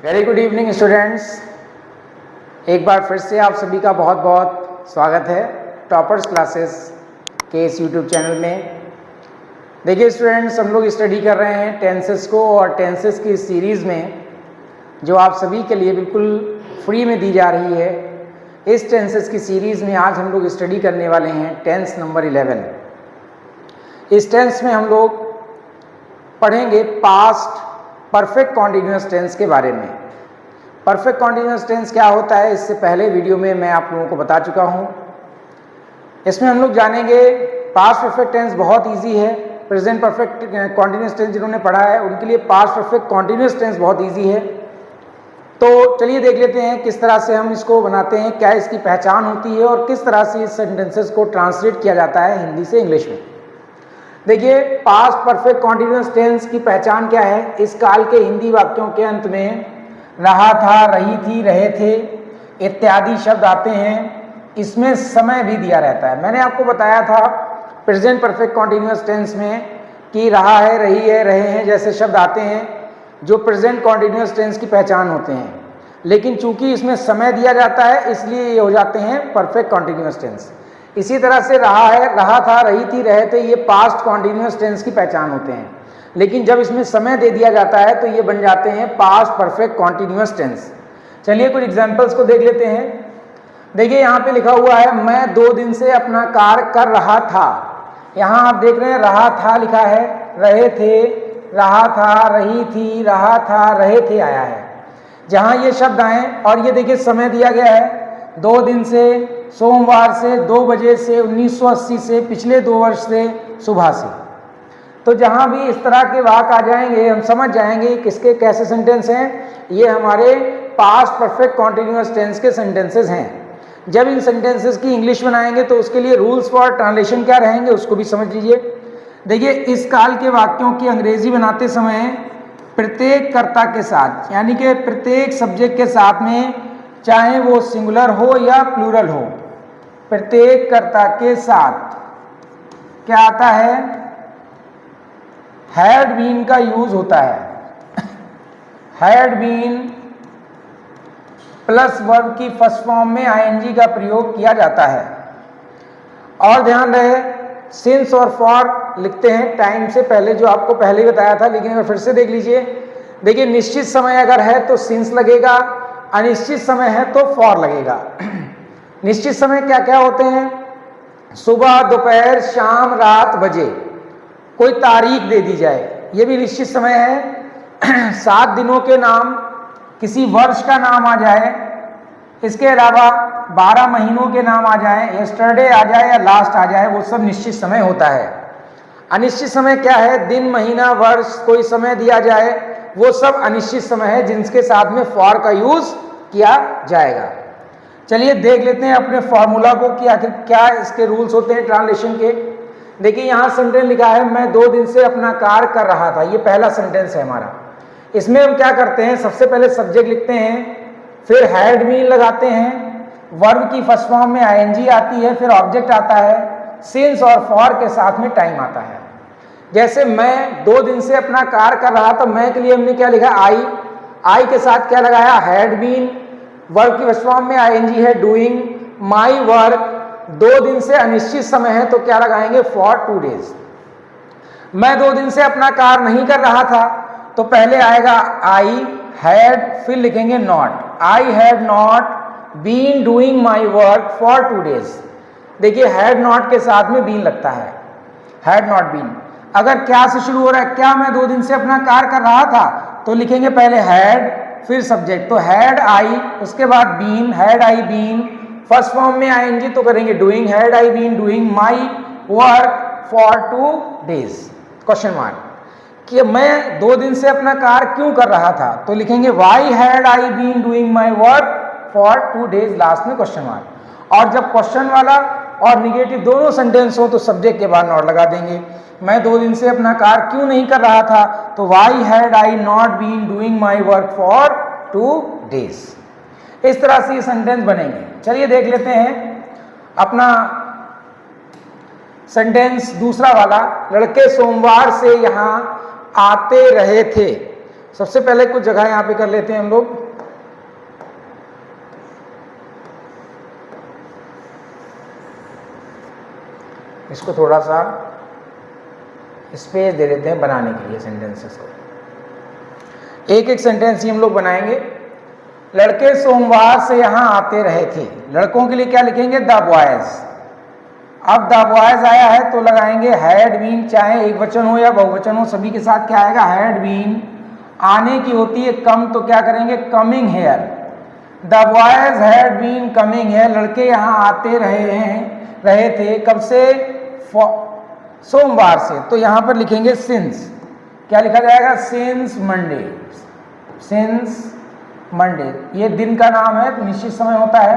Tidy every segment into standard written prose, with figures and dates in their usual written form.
Very good evening students. एक बार फिर से आप सभी का बहुत बहुत स्वागत है टॉपर्स क्लासेस के इस यूट्यूब चैनल में। देखिए स्टूडेंट्स, हम लोग स्टडी कर रहे हैं टेंसेस को, और टेंसेस की सीरीज़ में जो आप सभी के लिए बिल्कुल फ्री में दी जा रही है। इस टेंसेस की सीरीज़ में आज हम लोग स्टडी करने वाले हैं टेंस नंबर 11। इस टेंस में हम लोग पढ़ेंगे पास्ट परफेक्ट कॉन्टिन्यूअस टेंस के बारे में। परफेक्ट कॉन्टिन्यूअस टेंस क्या होता है, इससे पहले वीडियो में मैं आप लोगों को बता चुका हूँ। इसमें हम लोग जानेंगे पास्ट परफेक्ट टेंस बहुत इजी है। प्रेजेंट परफेक्ट कॉन्टिन्यूअस टेंस जिन्होंने पढ़ा है उनके लिए पास्ट परफेक्ट कॉन्टिन्यूअस टेंस बहुत इजी है। तो चलिए देख लेते हैं किस तरह से हम इसको बनाते हैं, क्या इसकी पहचान होती है और किस तरह से इस सेंटेंसेस को ट्रांसलेट किया जाता है हिंदी से इंग्लिश में। देखिए, पास्ट परफेक्ट कॉन्टिन्यूअस टेंस की पहचान क्या है। इस काल के हिंदी वाक्यों के अंत में रहा था, रही थी, रहे थे इत्यादि शब्द आते हैं। इसमें समय भी दिया रहता है। मैंने आपको बताया था प्रेजेंट परफेक्ट कॉन्टिन्यूअस टेंस में कि रहा है, रही है, रहे हैं जैसे शब्द आते हैं जो प्रेजेंट कॉन्टिन्यूअस टेंस की पहचान होते हैं। लेकिन चूंकि इसमें समय दिया जाता है इसलिए ये हो जाते हैं परफेक्ट कॉन्टिन्यूअस टेंस। इसी तरह से रहा है, रहा था, रही थी, रहे थे, ये पास्ट कॉन्टिन्यूअस टेंस की पहचान होते हैं। लेकिन जब इसमें समय दे दिया जाता है तो ये बन जाते हैं पास्ट परफेक्ट कॉन्टिन्यूअस टेंस। चलिए कुछ एग्जांपल्स को देख लेते हैं। देखिए यहाँ पे लिखा हुआ है, मैं 2 दिन से अपना कार्य कर रहा था। यहाँ आप देख रहे हैं रहा था लिखा है, रहे थे, रहा था, रही थी, रहा था, रहे थे आया है। जहाँ ये शब्द आए और ये देखिए समय दिया गया है 2 दिन से, सोमवार से, 2 बजे से, 1980 से, पिछले 2 वर्ष से, सुबह से। तो जहाँ भी इस तरह के वाक्य आ जाएंगे हम समझ जाएंगे किसके कैसे सेंटेंस हैं। ये हमारे पास्ट परफेक्ट कॉन्टिन्यूअस टेंस के सेंटेंसेस हैं। जब इन सेंटेंसेस की इंग्लिश बनाएंगे तो उसके लिए रूल्स फॉर ट्रांसलेशन क्या रहेंगे उसको भी समझ लीजिए। देखिए, इस काल के वाक्यों की अंग्रेजी बनाते समय प्रत्येक कर्ता के साथ, यानी कि प्रत्येक सब्जेक्ट के साथ में, चाहे वो सिंगुलर हो या प्लूरल हो, प्रत्येक कर्ता के साथ क्या आता है, हैड बीन का यूज होता है। हैड बीन प्लस वर्ब की फर्स्ट फॉर्म में आईएनजी का प्रयोग किया जाता है। और ध्यान रहे, सिंस और फॉर लिखते हैं टाइम से पहले, जो आपको पहले ही बताया था, लेकिन अगर फिर से देख लीजिए। देखिए, निश्चित समय अगर है तो सिंस लगेगा, अनिश्चित समय है तो फॉर लगेगा। निश्चित समय क्या क्या होते हैं, सुबह, दोपहर, शाम, रात, बजे, कोई तारीख दे दी जाए, ये भी निश्चित समय है। 7 दिनों के नाम, किसी वर्ष का नाम आ जाए, इसके अलावा 12 महीनों के नाम आ जाए, यस्टरडे आ जाए या लास्ट आ जाए, वो सब निश्चित समय होता है। अनिश्चित समय क्या है, दिन, महीना, वर्ष, कोई समय दिया जाए, वो सब अनिश्चित समय है जिनके साथ में फॉर का यूज किया जाएगा। चलिए देख लेते हैं अपने फॉर्मूला को कि आखिर क्या इसके रूल्स होते हैं ट्रांसलेशन के। देखिए, यहाँ सेंटेंस लिखा है, मैं 2 दिन से अपना कार्य कर रहा था। ये पहला सेंटेंस है हमारा। इसमें हम क्या करते हैं, सबसे पहले सब्जेक्ट लिखते हैं, फिर हैड बीन लगाते हैं, वर्ब की फर्स्ट फॉर्म में आईएनजी आती है, फिर ऑब्जेक्ट आता है, सिंस और फॉर के साथ में टाइम आता है। जैसे मैं 2 दिन से अपना कार्य कर रहा था, मैं के लिए हमने क्या लिखा, आई के साथ क्या लगाया, हैड बीन, वर्ब की फर्स्ट फॉर्म में आईएनजी है, डूइंग, माई वर्क, 2 दिन से अनिश्चित समय है तो क्या लगाएंगे, फॉर 2 डेज। मैं 2 दिन से अपना कार्य नहीं कर रहा था तो पहले आएगा आई हैड, फिर लिखेंगे not, I had not been doing my work for 2 days. देखिए, हैड नॉट के साथ में बीन लगता है, हैड नॉट बीन। अगर क्या से शुरू हो रहा है, क्या मैं 2 दिन से अपना कार्य कर रहा था, तो लिखेंगे पहले हैड फिर सब्जेक्ट, तो हैड आई, उसके बाद been, had I been, first form में आएंगे तो करेंगे doing, had I been doing my work for 2 days, question mark, कि मैं 2 दिन से अपना कार्य क्यों कर रहा था, तो लिखेंगे why had I been doing my work for 2 days, last में क्वेश्चन मार्क। और जब क्वेश्चन वाला और निगेटिव दोनों सेंटेंस हो तो सब्जेक्ट के बाद नॉट लगा देंगे। मैं 2 दिन से अपना कार्य क्यों नहीं कर रहा था, तो why had I not been doing my work for 2 days. इस तरह से ये सेंटेंस बनेंगे। चलिए देख लेते हैं अपना सेंटेंस दूसरा वाला। लड़के सोमवार से यहाँ आते रहे थे। सबसे पहले कुछ जगह यहाँ पे कर लेते हैं हम लोग। इसको थोड़ा सा स्पेस दे देते हैं बनाने के लिए सेंटेंसेस को। एक एक सेंटेंस ही हम लोग बनाएंगे। लड़के सोमवार से यहाँ आते रहे थे। लड़कों के लिए क्या लिखेंगे? The boys. अब द बॉयज आया है तो लगाएंगे हैड बीन, चाहे एक वचन हो या बहुवचन हो, सभी के साथ क्या आएगा? Had been. आने की होती है कम तो क्या करेंगे? Coming here. The boys had been coming here. लड़के यहाँ आते रहे थे। कब से? सोमवार से। तो यहाँ पर लिखेंगे सिंस। क्या लिखा जाएगा? Since Monday. सिंस मंडे, ये दिन का नाम है, निश्चित समय होता है।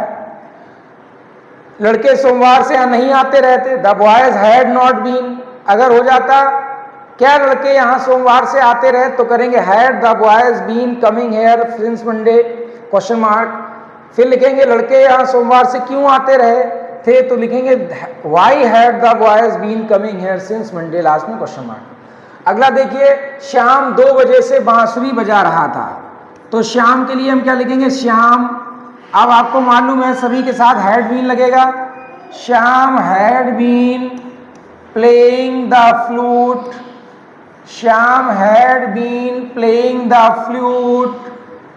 लड़के सोमवार से यहाँ नहीं आते रहते। The boys had not been. अगर हो जाता क्या लड़के यहाँ सोमवार से आते रहे तो करेंगे had the boys been coming here since Monday question mark. फिर लिखेंगे लड़के यहाँ सोमवार से क्यों आते रहे थे तो लिखेंगे why had the boys been coming here since Monday, last में क्वेश्चन मार्क। अगला देखिए, शाम 2 बजे से बांसुरी बजा रहा था। तो शाम के लिए हम क्या लिखेंगे? श्याम। अब आपको मालूम है सभी के साथ हैड बीन लगेगा। Shyam had been playing the flute. Shyam had been playing the flute.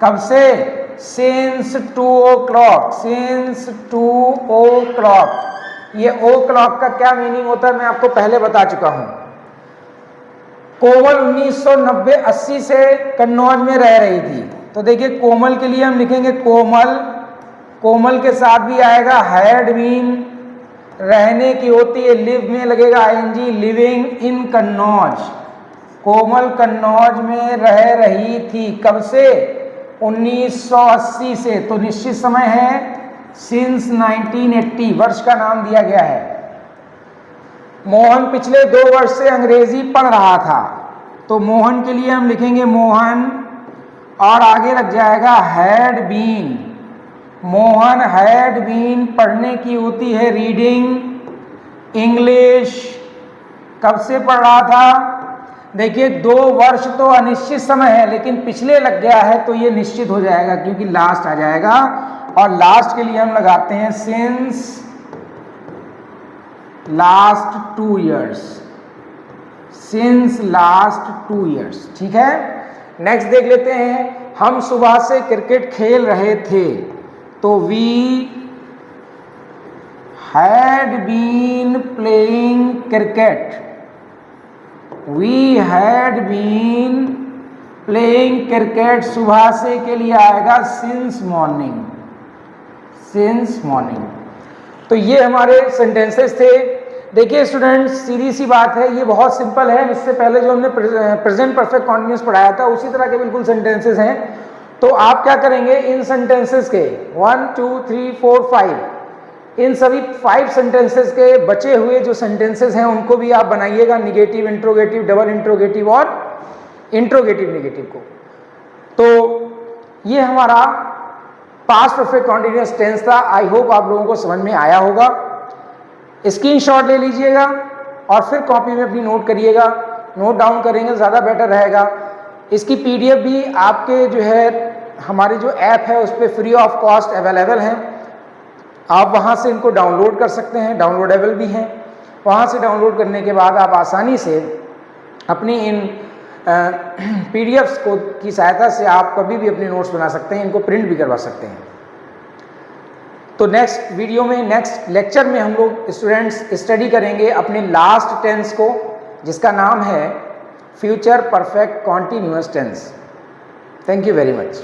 कब से? Since 2 o'clock। Since 2 o'clock। ये o'clock का क्या मीनिंग होता है मैं आपको पहले बता चुका हूं। कोमल 1990-80 से कन्नौज में रह रही थी। तो देखिए कोमल के लिए हम लिखेंगे कोमल। कोमल के साथ भी आएगा हैड बीन। रहने की होती है लिव में लगेगा आईएनजी, लिविंग इन कन्नौज। कोमल कन्नौज में रह रही थी। कब से? 1980 से। तो निश्चित समय है सिंस 1980, वर्ष का नाम दिया गया है। मोहन पिछले 2 वर्ष से अंग्रेजी पढ़ रहा था। तो मोहन के लिए हम लिखेंगे मोहन और आगे लग जाएगा had been. Mohan had been पढ़ने की होती है रीडिंग इंग्लिश। कब से पढ़ रहा था? देखिए 2 वर्ष तो अनिश्चित समय है लेकिन पिछले लग गया है तो ये निश्चित हो जाएगा क्योंकि लास्ट आ जाएगा। और लास्ट के लिए हम लगाते हैं since last 2 years। Since last 2 years। ठीक है, नेक्स्ट देख लेते हैं। हम सुबह से क्रिकेट खेल रहे थे। तो we had been playing cricket. We had been playing cricket. सुबह से के लिए आएगा सिंस मॉर्निंग। Since morning. तो ये हमारे सेंटेंसेस थे। देखिए स्टूडेंट्स, सीधी सी बात है, ये बहुत सिंपल है। इससे पहले जो हमने प्रेजेंट परफेक्ट कॉन्टिन्यूअस पढ़ाया था उसी तरह के बिल्कुल सेंटेंसेस हैं। तो आप क्या करेंगे, इन सेंटेंसेस के 1 2 3 4 5, इन सभी 5 सेंटेंसेस के बचे हुए जो सेंटेंसेस हैं उनको भी आप बनाइएगा, निगेटिव, इंट्रोगेटिव, डबल इंट्रोगेटिव और इंट्रोगेटिव नेगेटिव को। तो ये हमारा पास्ट परफेक्ट कॉन्टिन्यूअस टेंस था। आई होप आप लोगों को समझ में आया होगा। स्क्रीनशॉट ले लीजिएगा और फिर कॉपी में अपनी नोट करिएगा। नोट डाउन करेंगे ज़्यादा बेटर रहेगा। इसकी पीडीएफ भी आपके जो है हमारी जो ऐप है उस पर फ्री ऑफ कॉस्ट अवेलेबल है। आप वहाँ से इनको डाउनलोड कर सकते हैं, डाउनलोडेबल भी हैं। वहाँ से डाउनलोड करने के बाद आप आसानी से अपनी इन पीडीएफ्स को की सहायता से आप कभी भी अपने नोट्स बना सकते हैं, इनको प्रिंट भी करवा सकते हैं। तो नेक्स्ट वीडियो में, नेक्स्ट लेक्चर में हम लोग स्टूडेंट्स स्टडी करेंगे अपने लास्ट टेंस को, जिसका नाम है future perfect continuous tense. Thank you very much.